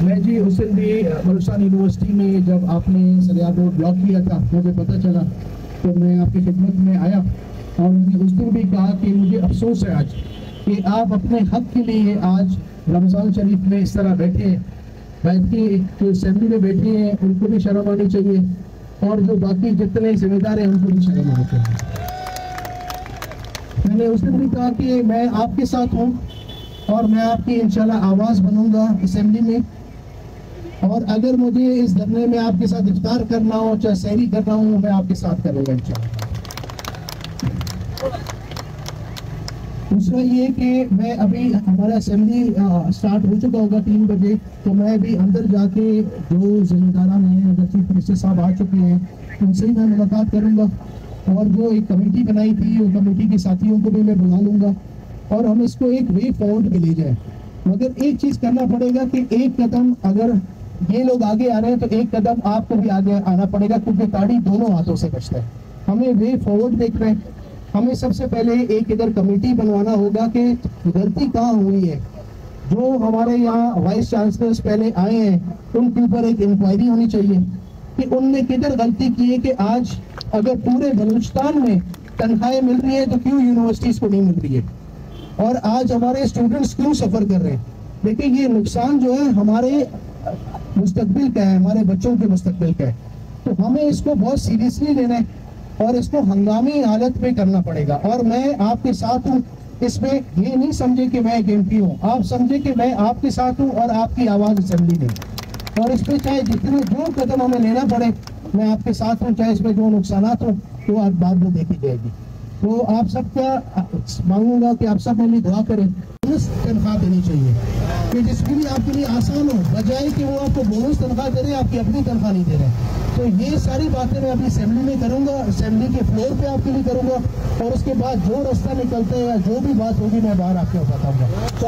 मैं जी उस दिन भी बलूचिस्तान यूनिवर्सिटी में जब आपने सरियार रोड ब्लॉक किया था, मुझे पता चला तो मैं आपकी खिदमत में आया और मैंने उस दिन भी कहा कि मुझे अफसोस है आज कि आप अपने हक के लिए आज रमज़ान शरीफ में इस तरह बैठ के जो असेंबली में बैठे हैं उनको भी शर्म आनी चाहिए और जो बाकी जितने जिम्मेदार हैं उनको भी शर्म आनी चाहिए। मैंने उस दिन भी कहा कि मैं आपके साथ हूँ और मैं आपकी इंशाल्लाह आवाज़ बनूंगा असेंबली में, और अगर मुझे इस धरने में आपके साथ इफ्तार करना हो चाहे सहरी करना हो मैं आपके साथ करूंगा इंशाल्लाह। दूसरा ये कि मैं अभी हमारा असेंबली स्टार्ट हो चुका होगा 3 बजे, तो मैं भी अंदर जाके जो जिम्मेदारान हैं, अगर चीफ मिनिस्टर साहब आ चुके हैं उनसे ही मैं मुलाकात करूंगा और जो एक कमेटी बनाई थी वो कमेटी के साथियों को भी मैं बुला लूंगा और हम इसको एक वे फॉरवर्ड पे ले जाए। मगर एक चीज करना पड़ेगा कि एक कदम अगर ये लोग आगे आ रहे हैं तो एक कदम आपको भी आगे आना पड़ेगा, क्योंकि ताड़ी दोनों हाथों से बचता है। हमें वे फॉरवर्ड देख रहे हैं। हमें सबसे पहले एक इधर कमेटी बनवाना होगा कि गलती कहाँ हुई है। जो हमारे यहाँ वाइस चांसलर्स पहले आए हैं उनके ऊपर एक इंक्वायरी होनी चाहिए कि उनने किधर गलती की है कि आज अगर पूरे बलूचिस्तान में तनख्वाहें मिल रही है तो क्यों यूनिवर्सिटीज को नहीं मिल रही है, और आज हमारे स्टूडेंट्स क्यों सफर कर रहे हैं। देखिए ये नुकसान जो है हमारे मुस्तकबिल का है, हमारे बच्चों के मुस्तकबिल का है, तो हमें इसको बहुत सीरियसली लेना है और इसको हंगामी हालत में करना पड़ेगा। और मैं आपके साथ हूँ इसमें, ये नहीं समझे कि मैं एक MP हूँ, आप समझे कि मैं आपके साथ हूँ और आपकी आवाज़ असेंबली में, और इसमें चाहे जितने जो कदम हमें लेना पड़े मैं आपके साथ हूँ, चाहे इसमें जो नुकसानात हो तो आप बाद में देखी जाएगी। तो आप सबका मांगूंगा कि आप सब मेरी दुआ करें। बोनस तनख्वाह देनी चाहिए कि जिसके लिए आपके लिए आसान हो, बजाय कि वो आपको बोनस तनख्वाह दे रहे हैं, आपकी अपनी तनख्वाह नहीं दे रहे। तो ये सारी बातें मैं अपनी असेंबली में करूंगा, असेंबली के फ्लोर पे आपके लिए करूंगा, और उसके बाद जो रास्ता निकलता है या जो भी बात होगी मैं बाहर आपके बताऊंगा।